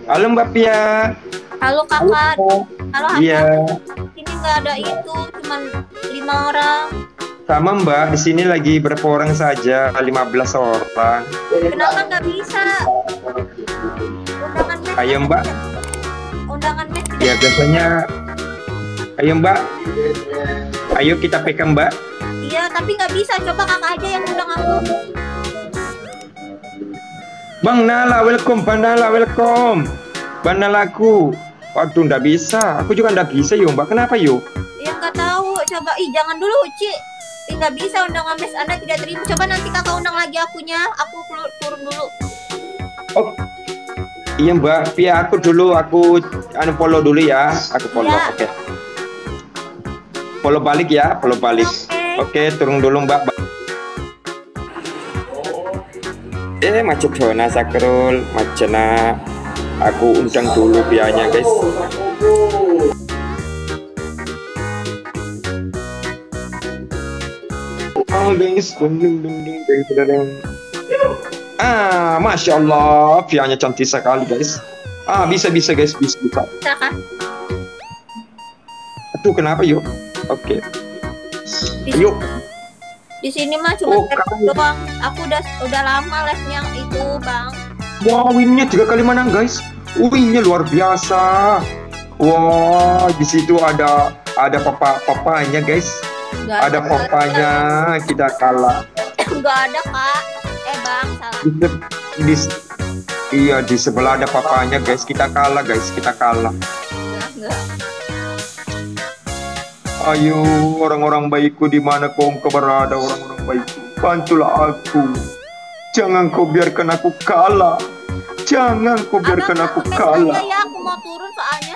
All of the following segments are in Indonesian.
Halo Mbak Pia. Halo Halo. kakak, halo Iya, ini nggak ada itu, cuman 5 orang. sama Mbak. Di sini lagi berapa orang saja? 15 orang. Kenapa nggak bisa? Undangan mes Ayo Mbak. undangan mes Ya tidak. biasanya. Ayo Mbak. Ayo kita PK Mbak. Iya, tapi nggak bisa. Coba kakak aja yang undang aku. Bang Nala, welcome. Bang Nala, welcome. Bang Nalaku. Waduh, ndak bisa. Aku juga ndak bisa yo Mbak. Kenapa yo? Ya nggak tahu. Coba, jangan dulu, Ci. Nggak bisa undangan mes Anda tidak terima. Coba nanti kakak undang lagi akunya. Aku turun dulu. Oh, iya Mbak. Pia aku dulu. Aku follow dulu ya. Aku follow. Iya. Oke. Follow balik ya. Follow balik. Oke. Oke, turun dulu Mbak. Macet zona sakrul, macena. Aku undang dulu biayanya guys. Oh guys, masya Allah, biayanya cantik sekali guys. Bisa guys, bisa. Silakan. Aduh, kenapa yuk? Oke, Di, yuk. di sini mah cuma Kamu. doang. Aku udah lama lesnya itu, Bang. Wah, winnya 3 kali menang guys. Winnya luar biasa. Wah, di situ ada papanya guys. Nggak Ada papanya, kita kalah. Nggak ada, Kak. Bang, salah. Iya, di sebelah ada papanya guys. Kita kalah guys, kita kalah. Nggak. Ayo, orang-orang baikku, di mana kau berada, orang-orang baikku? Bantulah aku. Jangan kau biarkan aku kalah. Jangan kau biarkan aku kalah. Ya, aku mau turun soalnya.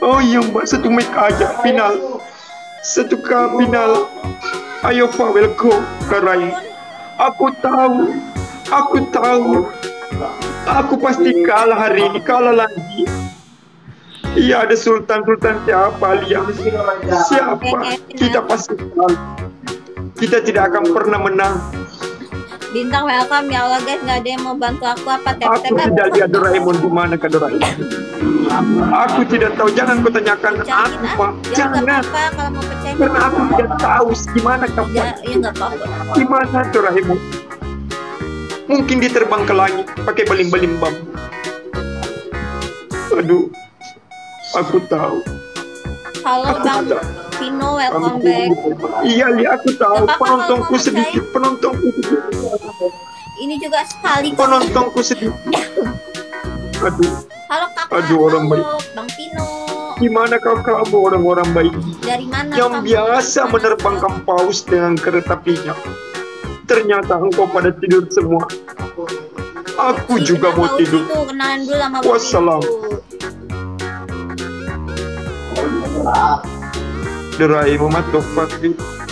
Oh iya Mbak, 1 menit aja final. 1K final. Ayo Pak, welcome Karai. Aku tahu. Aku pasti kalah hari ini, kalah lagi. Iya, ada Sultan siapa lihat? Siapa? Kita pasti kalah. Kita tidak akan pernah menang. Bintang welcome ya Allah guys, nggak ada yang mau bantu aku apa Aku tidak lihat Doraemon di mana ke Doraemon. Aku tidak tahu, jangan kau tanyakan aku Pak. Jangan Jangan, apa kalau mau percaya. karena aku tidak tahu gimana Ya, kapan. ya nggak apa-apa. Gimana Doraemon? Mungkin dia terbang ke langit pakai baling-baling bambu. Aduh, aku tahu. Halo Aku Bang tahu. Vino, welcome back. Iya, aku tahu. Gak apa-apa Penontonku kalau sedikit, penontonku sedikit. Ini juga sekali. Penontonku sedikit. Aduh, Halo kakak. Aduh, orang halo, baik. Bang Vino. gimana kamu orang-orang baik Dari mana? yang kamu? biasa menerbangkan paus dengan kereta apinya? Ternyata engkau pada tidur semua. Aku juga mau tidur. Itu kenalan dulu sama Bang Wassalam. Vino. Doraemon Matofat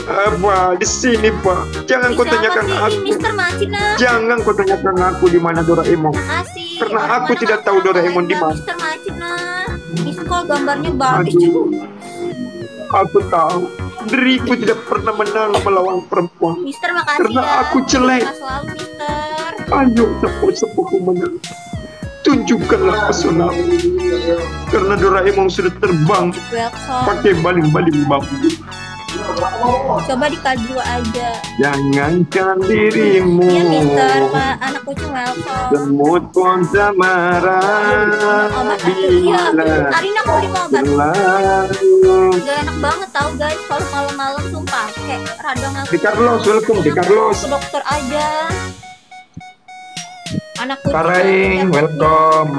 apa di sini Pak? Jangan kau tanyakan aku. Mister Macina. Jangan kau tanyakan aku di mana Doraemon. Makasih. Karena Orang aku mana tidak nggak tahu Doraemon di mana. Mister Macina. Misko gambarnya bagus. Aduh. Aku tahu diriku tidak pernah menang melawan perempuan. Mister makasih Karena ya. aku jelek. Sukses selalu Mister. Ayo sepupu-sepupu menang. Tunjukkanlah pesona. Karena Doraemon sudah terbang Welcome. pakai baling-baling bambu. Coba dikaju aja. Jangankan dirimu. Iya Mister, Pak anak kucing welcome. Semut pun marah Obat aku iya. bila Arina aku beli obat. berlalu. Gak enak banget tau guys kalau malam-malam sumpah kayak radang aku. Di Carlos, welcome di Carlos. Ke dokter aja. Anak kucing. Karaing, welcome.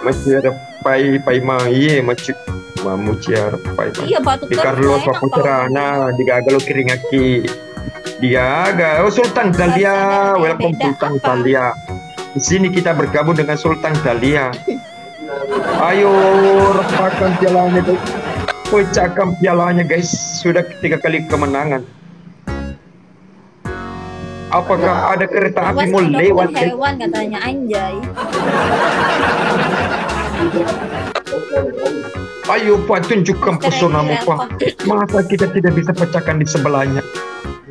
Masih ada pai mai, macam mamu ciar pai. Iya batuk Di terus, Carlos gak enak apa tau. cerana, di gagalo kiring aki. Dia Sultan Dahlia, welcome Beda Sultan apa? Dahlia. Di sini kita bergabung dengan Sultan Dahlia. Ayo repakan pialanya guys. Pecahkan pialanya guys. Sudah 3 kali kemenangan. Apakah ada kereta api mau Awas, lewat dokter guys? hewan katanya anjay. Ayo Pak, tunjukkan pesonamu Pak. Masa kita tidak bisa pecahkan di sebelahnya?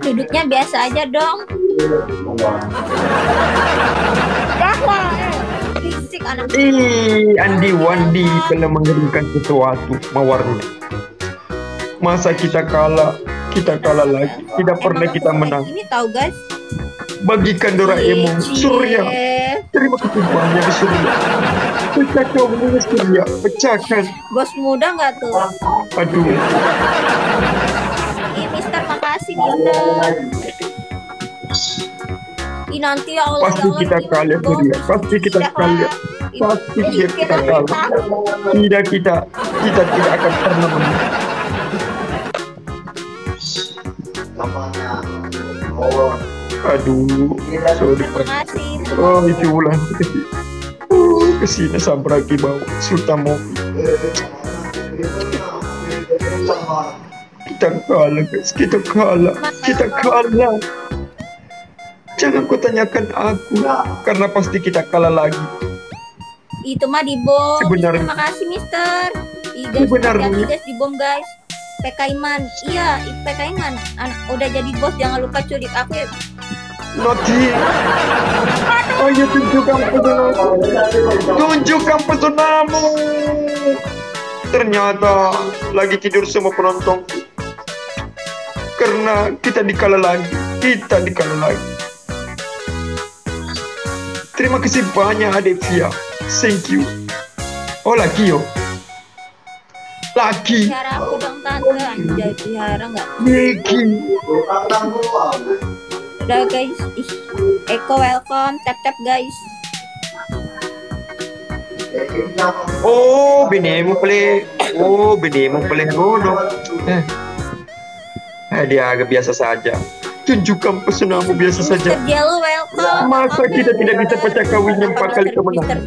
Duduknya biasa aja dong. Berisik anak. Andi Wandi telah mengirimkan sesuatu mawarnya. Masa kita kalah lagi. Tidak pernah Emang kita aku menang. Ini tahu guys. Bagikan Doraemon Surya. Terima kasih banyak Surya. Pecahkan bunga Surya. Pecahkan. Bos muda nggak tuh? Aduh. Mister, makasih Mister. Nanti ya Allah. Pasti kita kalah Surya. Pasti kita kalah. Pasti kita kalah. Tidak kita tidak akan pernah menang. Aduh, sorry. Oh, itu ulang. Kesini Sambragi bawa Sultan Mobi. Kita kalah guys, kita kalah. Jangan kau tanyakan aku, karena pasti kita kalah lagi. Itu mah di bom. Sebenarnya. Terima kasih Mister. Sebenarnya. Guys di bom guys. PK Iman, iya PK Iman. Udah jadi bos, jangan lupa culik aku. Noti. Ayo tunjukkan pesonamu. Tunjukkan pesonamu. Ternyata lagi tidur semua penonton. Karena kita dikalah lagi. Terima kasih banyak Adevia. Thank you. Oh lagi yo. Lagi. Piara aku dong tante, anjay piara nggak? Lagi. Udah guys, Eko welcome, tap guys. Oh benemu play. Rono. Dia agak biasa saja. Tunjukkan pesonamu biasa saja. Mister Jello welcome. Masa kita tidak bisa pecah kawin yang 4 kali kemenangan?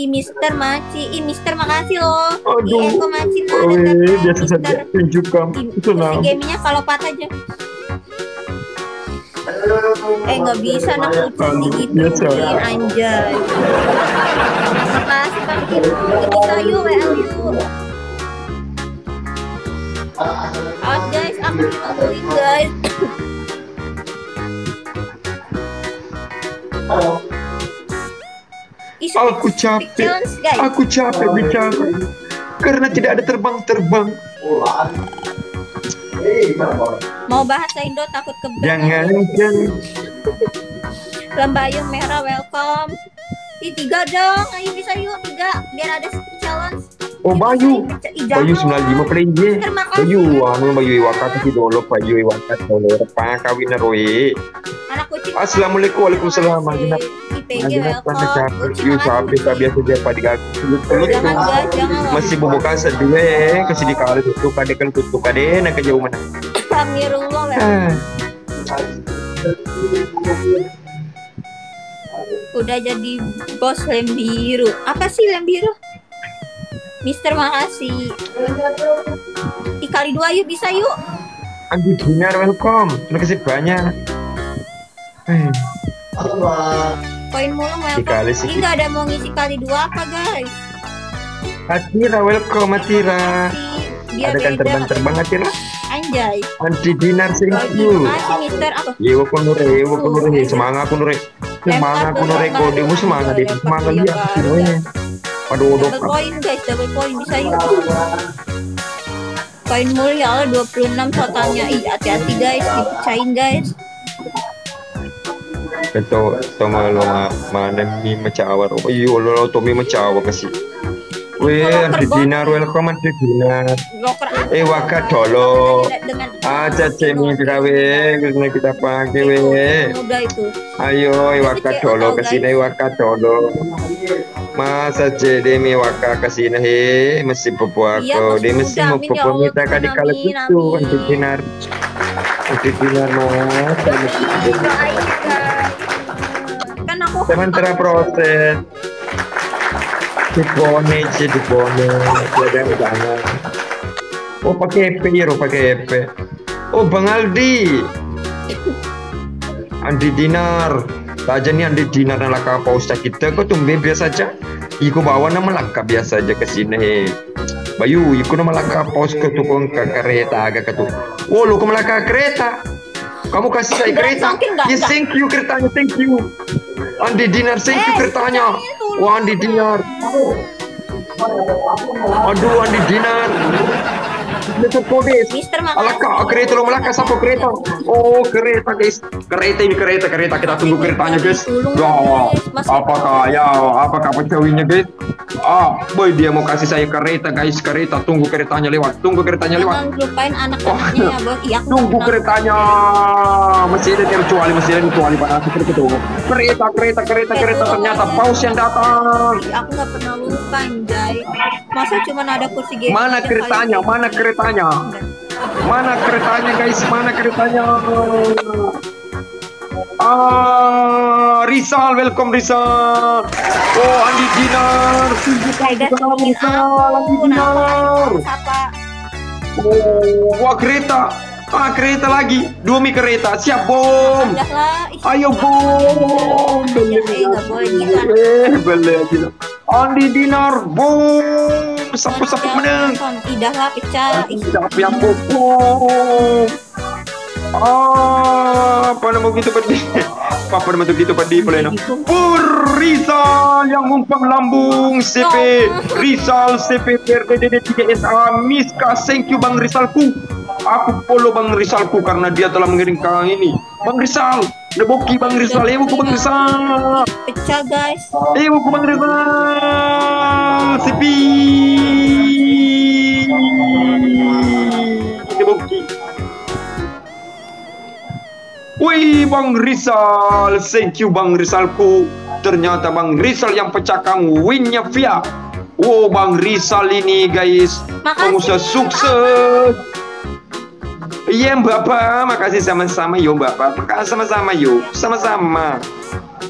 Mister Maci, Mister makasih loh. Aduh, Eko Maci loh. biasa saja. Tunjukkan pesonamu. Gamenya kalau patah aja. Nggak bisa anak kucing gitu. Anjay. Makasih Bang Kimo. Bisa yuk WL yuk. Out guys, aku ditungguin guys. Aku capek bicara karena tidak ada terbang. Mau bahasa Indo takut kebal. Jangan. Lembayung merah welcome. 3 dong, ayo bisa yuk 3 biar ada challenge. Oh Bayu 95 play je. Bayu Iwaka kasi dolo Bayu Iwaka dolo pa kawin na roe. Anak kucing. Assalamualaikum waalaikumsalam. IPG welcome. Yuk sabi ka biasa dia pada gagulut Jangan. Masih bubuka sedih kasi di kali tutup kade nak jauh mana. Amirullah welcome. Udah jadi bos lem biru. Apa sih lem biru? Mister makasih. Dikali 2 yuk bisa yuk. Andi Dinar welcome. Terima kasih banyak. Koin mulung welcome. Dikali Ini nggak ada mau ngisi kali 2 apa guys? Atira welcome Atira. Ada kan terbang Atira. Anjay. Andi Dinar thank you. Terima kasih Mister. Apa? Yewo kunure. Semangat kunure. Kodemu semangat deh. Semangat dia. Aduh, double point guys, double point bisa yuk. Koin mulu ya Allah 26 totalnya. Hati-hati guys, dipecahin guys. Betul, tomo mana mi macawar. Oh iya, lo tomi macawa kasih. Weh, Andi Dinar welcome Andi Dinar. Waka dolo. Aja cemi kita pakai weh. Ayo Waka dolo kesini Waka dolo. Masa jadi mi Waka kesini masih pepuako. Dia masih mau pepemita kadi kalau itu Andi Dinar. Kan aku sementara proses. Dibone, jangan. Oh pakai EP ya, Oh Bang Aldi, Andi Dinar, saja nih Andi Dinar nalaka pausta kita, kok tumbe biasa aja. Iku bawa nama laka biasa aja ke sini. Bayu, iku nama laka paus ke tukang kereta agak ketuk. Oh lu kemelaka kereta, kamu kasih saya kereta. Yes, thank you keretanya, thank you. Andi Dinar, thank you keretanya. Wah, Andi Dinar. Aduh, Andi Dinar. Itu kode. Mister Alaka, makasih. kereta lo melaka sampai kereta. Oh, kereta guys. Kereta ini kereta. Kita tunggu keretanya guys. Ya, apakah pecawinya guys? Boy dia mau kasih saya kereta guys. Kereta, tunggu keretanya lewat. Jangan lupain anak-anaknya ya, Bang. Iya, aku Tunggu nggak kenal. keretanya. Masih ada kecuali pada seperti itu. Kereta. Ternyata paus yang datang. Aku nggak pernah lupa, anjay. Masa cuma ada kursi game Mana aja keretanya? kali. Mana keretanya? Mana keretanya guys? Mana keretanya? Rizal, welcome Rizal. Oh, Andi Dinar. Guys, ngomongin aku. Nah, siapa? Oh, wah kereta. Kereta lagi. 2 mie kereta. Siap bom. Udah lah. Ayo bom. Nggak boleh gitu. Boleh aja. Andi Dinar bom. Sapu menang. Tidak lah, pecah. Siapa yang bom? Pada mau gitu pedih. Papa mau gitu pedih boleh no. Rizal yang mumpang lambung CP Rizal CP PRDD 3SA Miska. Thank you Bang Rizalku. Aku follow Bang Rizalku karena dia telah mengirimkan ini. Bang Rizal, deboki Bang Rizal, buku Bang Rizal. Pecah guys. Buku Bang Rizal. CP deboki. Wih Bang Rizal, thank you Bang Rizalku. Ternyata Bang Rizal yang pecahkan winnya via. Wow Bang Rizal ini guys, pengusaha sukses. Iya Bapak, makasih sama-sama yo Bapak. Makasih sama-sama yo, sama-sama.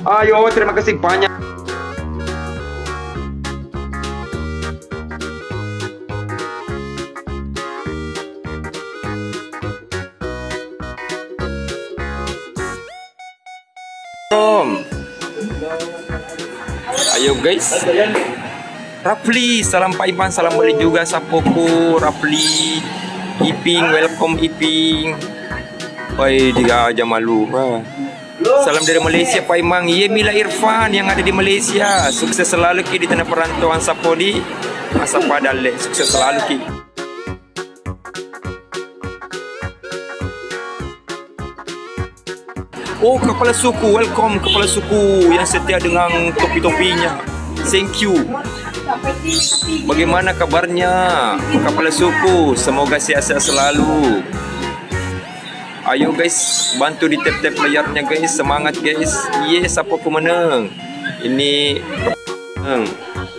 Ayo terima kasih banyak. Ayo guys, Rafli, salam Pak Iman, salam balik juga Sapoku, Rafli, Iping, welcome Iping. Woi, dia aja malu. Salam dari Malaysia Pak Imang. Iya Mila Irfan yang ada di Malaysia. Sukses selalu Ki di tanah perantauan Sapodi. Masa padale, sukses selalu Ki. Oh, kepala suku, welcome kepala suku yang setia dengan topi-topinya. Thank you. Bagaimana kabarnya kepala suku? Semoga sehat-sehat selalu. Ayo guys, bantu di tap-tap layarnya guys. Semangat guys. Yes, apa aku menang. Ini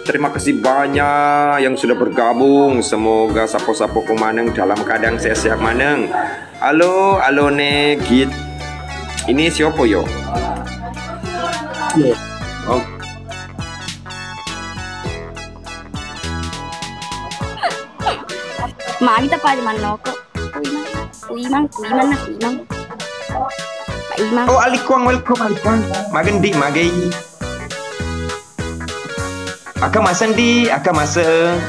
terima kasih banyak yang sudah bergabung. Semoga sapo-sapo kumaneng dalam keadaan sehat-sehat maneng. Halo, halo Negit. Ini siapa yo? Oh. Mami tak pada mana kok? Kuimang. Pak Imang. Oh, Alikuang, welcome Alikuang. Magendi, magay. Aka masen di, aka masen.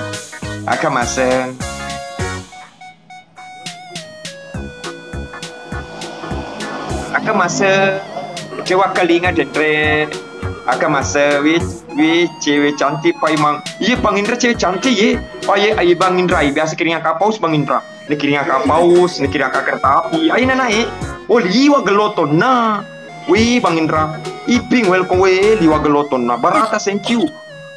Aka masa cewa kalinga dendre. Aka masa wi cewek cantik Pak Imang. Iya Bang Indra cewek cantik ye. Aye Bang Indra biasa kiringan kapaus Bang Indra. Ni kiringan kapaus, ni kiringan kereta api. Aye naik. Oh liwa geloton na. Wi Bang Indra. Iping welcome we liwa geloton na. Barata thank you.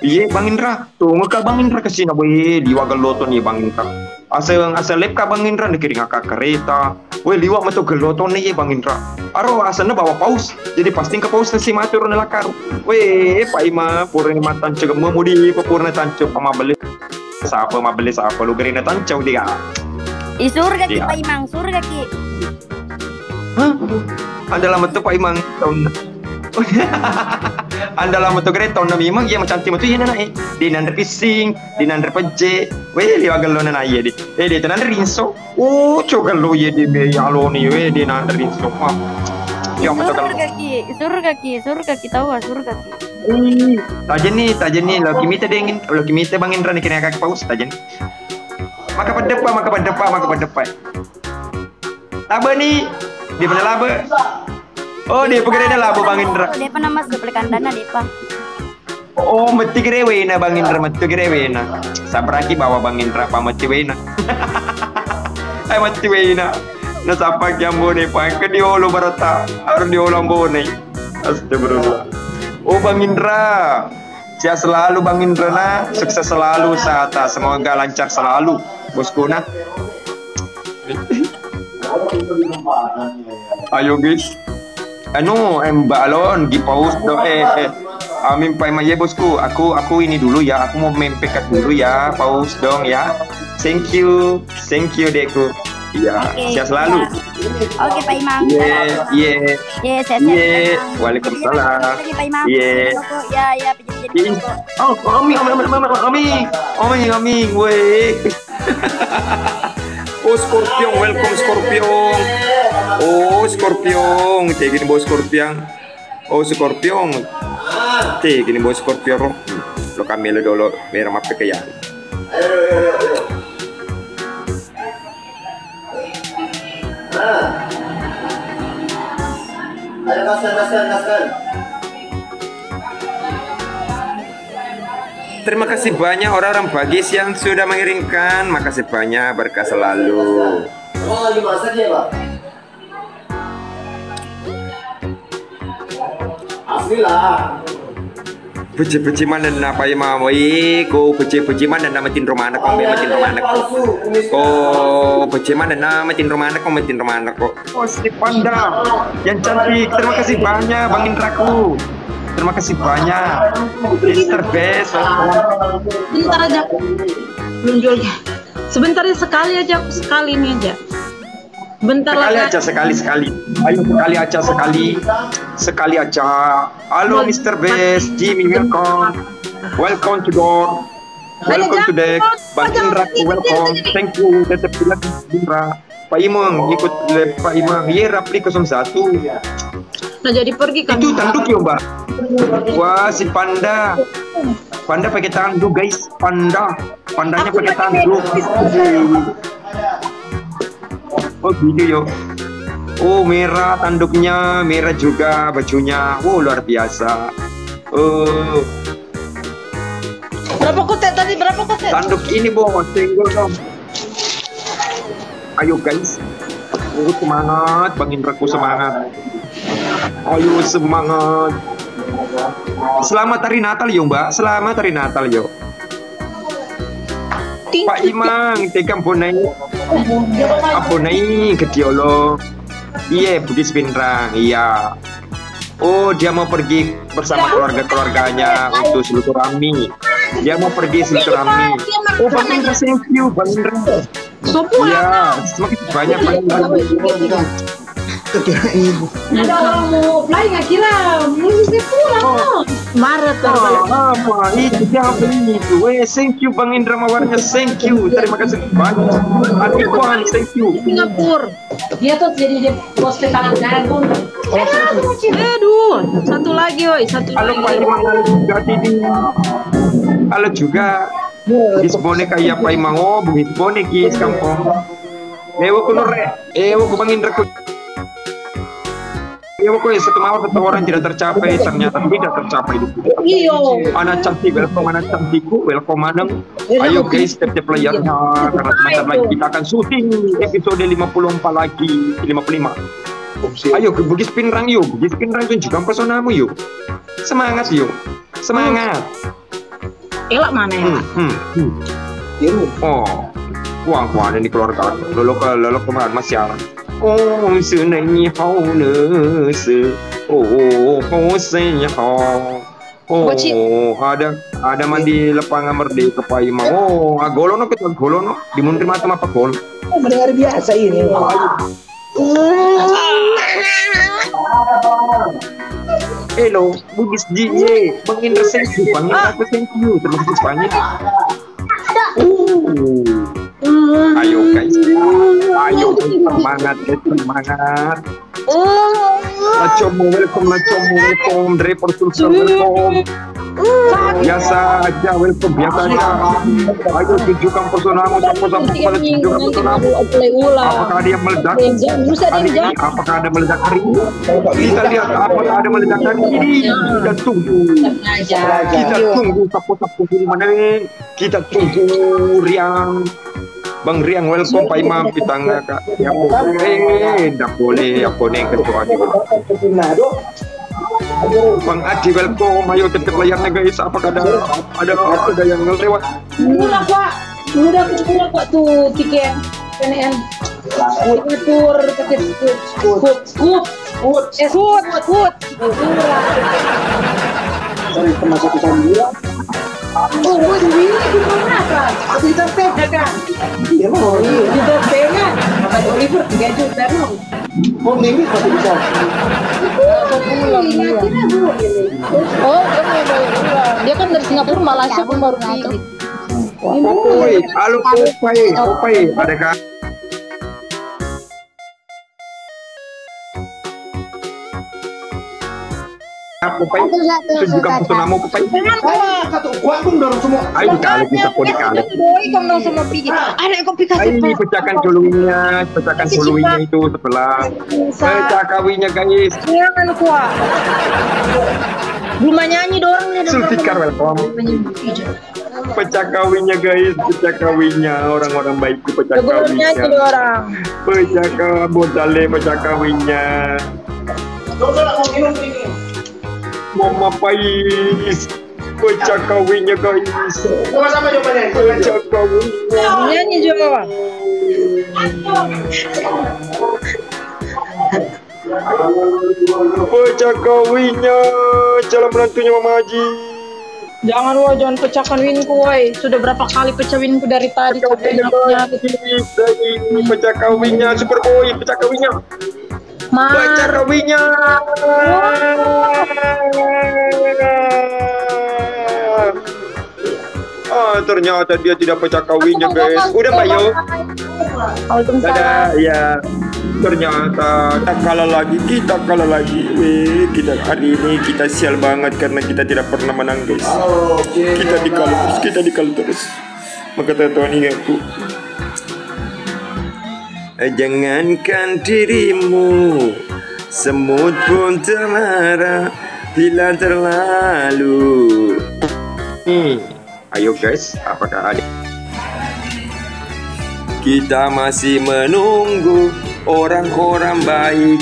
Iya Bang Indra. Tunggu ka Bang Indra kesini we liwa geloton ye Bang Indra. Asal lep ka Bang Indra ni kiringan ka kereta. Weh liwak matu geloton nih Bang Indra. Aro asalnya bawa paus. Jadi pasti ke paus nasi matur nelakar. Weh Pak Ima purna matan cegem mudi purna tancu pamabeli. Siapa mabeli siapa lu gerina tancau dia. Di surga Ki Pak Imang, surga Ki. Hah? Anda lama tuh Pak Imang tahun. Anda lama tuh kereta tahun nabi Imang iya macam timur tuh iya naik. Di nander pising, di nander pece. Weh liwak gelona naik di. Di nander rinso. Oh, coba lo ye di beyalo nih, weh di nander rinso. Surga Ki tahu surga Ki. Tajen nih, lo kimite Bang Indra nih kira kakak paus tajen. Maka pada depan. Laba nih, di mana laba? Oh, dia pekerja laba Bang Indra. Dia pernah masuk ke kandana dia Pak. Oh, meti grewena Bang Indra, meti grewena. Sabraki bawa Bang Indra pa meti wena. Ay meti wena. Nasapa kiambone pa ke diolo barata. Harus diolo ambone. Astagfirullah. Oh Bang Indra. Sehat selalu Bang Indra nah. Sukses selalu Sata. Semoga lancar selalu bosku nah. Ayo guys. Mbak Alon di pause do Amin Pak Maya bosku, aku ini dulu ya, aku mau mempekat dulu ya, pause dong ya. Thank you dekku. Ya, sehat selalu. Oke Pak Imam. Waalaikumsalam. Amin, weh. Oh Scorpion, welcome Scorpion. Oh Scorpion, kayak gini bos Scorpion. Oh Scorpion. Oke, gini bos Scorpio lo kami dulu merah map kaya. Terima kasih banyak orang-orang bagis yang sudah mengirimkan. Makasih banyak, berkah selalu. Aslilah. Beci mana napa ya mama ko beci mana namatin rumah anak kau metin rumah anak ko beci mana namatin rumah anak kau metin rumah anak kok. Oh si Panda yang cantik, terima kasih banyak Bang Indraku, terima kasih banyak Mr. Best. Bentar aja belum jual sebentar ya, sekali ini aja. Bentar sekali lagi. aja sekali. Ayo sekali aja. Halo Mr. Best, Jimmy welcome to door. Welcome to deck. Bang Indra, welcome. Thank you. Tetap bilang Indra. Pak Imang ikut Pak Imang. Iya Rapli 01. Nah jadi pergi kan. Itu tanduk ya Mbak. Wah si Panda. Panda pakai tanduk guys. Pandanya pakai tanduk. Oh gini yo. Oh merah tanduknya, merah juga bajunya. Oh luar biasa. Oh. Berapa kotek tadi? Tanduk ini bos, single dong. Ayo guys. Oh semangat, Bang Indraku semangat. Ayo semangat. Selamat hari Natal yo Mbak. Selamat hari Natal yo. Pak Imang, tekan bonai ke Diolo. Iya, Budis Pinrang, iya. Oh, dia mau pergi bersama keluarganya untuk silaturahmi. Dia mau pergi silaturahmi. Oh, Bang Indra, thank you, Bang Indra. Iya, semakin banyak Bang Indra. Ada orang mau fly nggak kira musisi pulang Maret apa itu dia beli itu. Thank you Bang Indra Mawarnya, thank you, terima kasih banyak. Adikwan, thank you. Singapura dia tuh jadi bos tangan kanan pun. Aduh, satu lagi. Halo Pak Imang, halo juga Didi. Halo juga. Gis boneka ya Pak Imang, oh begitu bonek gis kampung. Ewo kunore, ewo Bang Indra ku. Ya pokoknya satu orang tidak tercapai, ternyata tidak tercapai. Iyo. Anak cantik, welcome anak cantikku, welcome maneng. Ayo guys, setiap playernya, karena sebentar lagi kita akan syuting episode 54 lagi, 55. Ayo ke Bugis Pinrang yuk, Bugis Pinrang tunjukkan personamu yuk. Semangat yuk, semangat. Elak mana ya? Oh, wah ini keluarga. Lalu kemarin masih ada. Oh, senangnya hao ne se. Oh, saya hao. Oh, ada mandi lapangan merdeka Pak Imam. Oh, golono kita golono di mundur mata apa gol? Oh, mendengar biasa ini. Hello, Bugis DJ, Bang Indra thank you, Bang Indra thank you, terima kasih banyak. Ayo guys, ayo semangat, semangat. Nacomo welcome, Draper Sultan welcome. Biasa aja, welcome biasa aja. Ayo tunjukkan personamu, siapa-siapa pada tunjukkan personamu. Apakah ada yang meledak hari ini? Apakah ada meledak hari ini? Kita lihat apakah ada meledak hari ini. Kita tunggu. Kita tunggu sapu-sapu di mana nih? Kita tunggu Riang. Bang Riang, welcome Pak Imam di tangga Kak. Ya boleh, tidak boleh. Apa nih ketua ini? Bang Adi, welcome. Ayo tetap layarnya guys. Apakah ada yang lewat? Murah Pak. Murah tuh tiket PNN. Tur pakai scoot. Dari termasuk Sambil. Oh, ini gimana kan? Di Topeng kan? Iya mau. Di Topeng kan? Bapak Oliver 3 juta dong. Oh, minggu masih bisa. Oh, dia kan dari Singapura, Malaysia pun baru pergi. Oi, halo Popai, adakah? Popai, tunjukkan personamu Popai. Satu kuat pun dorong semua. Ayo dikali kita pun dikali. Doi kondong sama Pigi. Ada kopi kasih. Ayo pecahkan coluinya itu sebelah. Pecah kawinnya guys. Jangan kuat. Belum nyanyi dorongnya. Sulfikar welcome. Pecah kawinnya guys, pecah kawinnya orang-orang baik itu pecah kawinnya. Pecah kawinnya, pecah kawinnya. Mama Pais, pecah kawinnya guys. Sama jawabannya. Pecah kawinnya. Nyanyi juga. Pecah kawinnya, calon menantunya Mama Haji. Jangan pecahkan winku woi. Sudah berapa kali pecah winku dari tadi. Pecah kawinnya Superboy, pecah kawinnya. Pecah kawinnya. Ternyata dia tidak pecah kawinnya guys. Udah Mbak Yo. Dadah, ya. Ternyata kita kalah lagi. Kita hari ini kita sial banget karena kita tidak pernah menang guys. Kita dikalah terus. Maka Tuhan ingatku. Jangankan dirimu, semut pun termarah bila terlalu. Ayo guys, apakah ada? Kita masih menunggu orang-orang baik.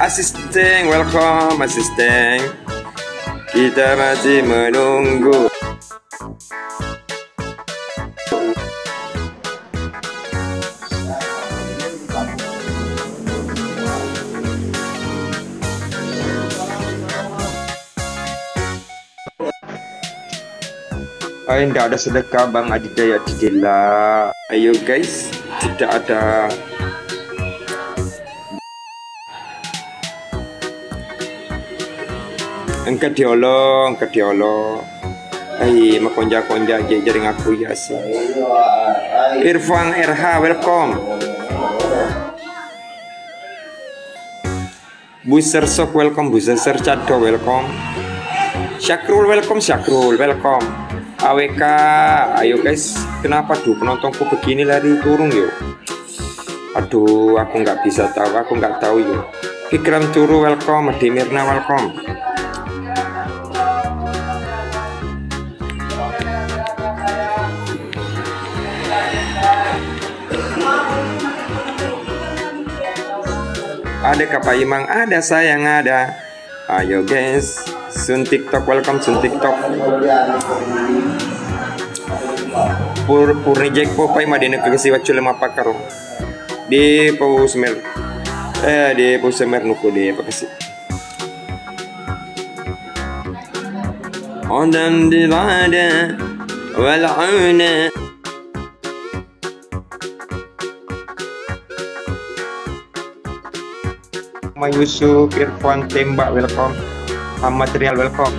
Asisten, welcome asisten. Kita masih menunggu. Tidak ada sedekah Bang Adidaya Didela. Ayo guys, tidak ada. Engkau diolong. Makonja jaring aku ya sih. Irfan RH, welcome. Buser Sok, welcome. Buser Cado, welcome. Syakrul, welcome. AWK, ayo guys. Kenapa penontonku begini lari turun yuk? Aduh, aku nggak tahu yuk. Fikram Turu, welcome. Demirna, welcome. Ada Kak Imang, ada sayang, ada. Ayo guys, Sun TikTok, welcome Sun TikTok. Purni Jack Popai madene kagasi wacul lima pakaro. Di Pausemer. Di Pausemer nuku di pakasi. Ondan dilada wal'una. Yusuf, Irfan, Tembak, welcome. Material, welcome.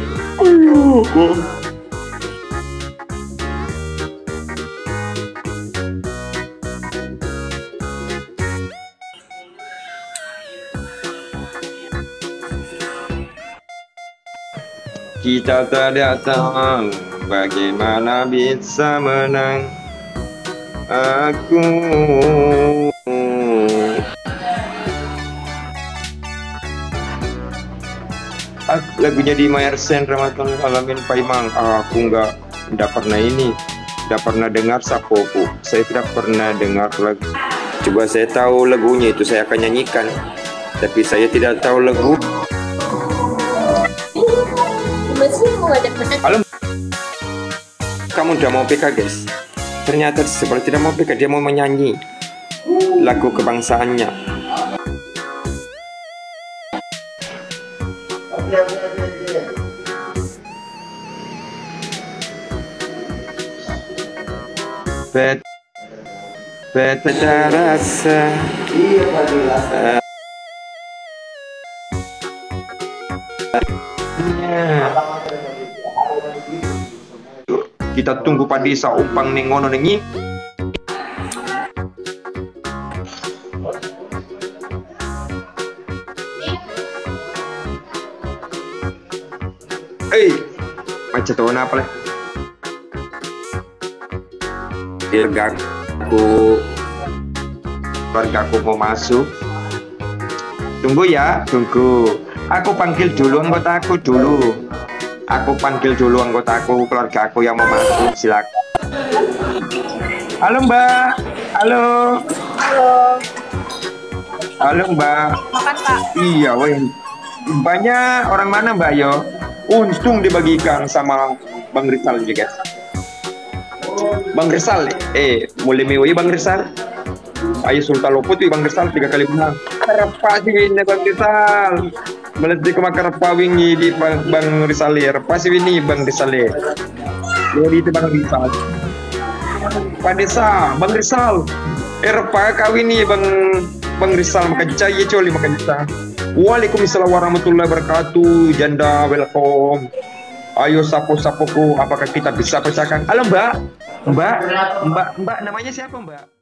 Kita tidak tahu bagaimana bisa menang. Aku lagunya di Mayarsen Rahmatul Alamin Pak Imang. Aku nggak pernah ini, nggak pernah dengar Sapoku. Saya tidak pernah dengar lagu. Coba saya tahu lagunya itu saya akan nyanyikan, tapi saya tidak tahu lagu. Halo, kamu udah mau PK guys? Ternyata seperti tidak mau PK, dia mau menyanyi lagu kebangsaannya. Beta rasa kita tunggu Pak Desa umpang nengono nengi. Macet tahun apa lah? Keluargaku mau masuk. Tunggu ya, tunggu. Aku panggil dulu anggotaku dulu. Aku panggil dulu anggotaku, keluargaku yang mau masuk. Silakan. Halo Mbak. Halo. Halo. Halo Mbak. Makan Pak. Iya, weh. Banyak orang mana Mbak yo? Untung dibagikan sama Bang Rizal juga. Bang Rizal, mulai mewah Bang Rizal. Ayo Sultan Loput Bang Rizal 3 kali menang. Karapa sih ini Bang Rizal. Melati ke makarapa wingi di Bang Rizal. Karapa sih ini Bang Rizal. Jadi itu Bang Rizal. Pak Desa, Bang Rizal. Karapa kawin nih Bang Rizal makan cai coli makan cai. Waalaikumsalam warahmatullahi wabarakatuh. Janda welcome. Ayo sapu-sapuku, apakah kita bisa pecahkan? Halo Mbak. Mbak namanya siapa Mbak?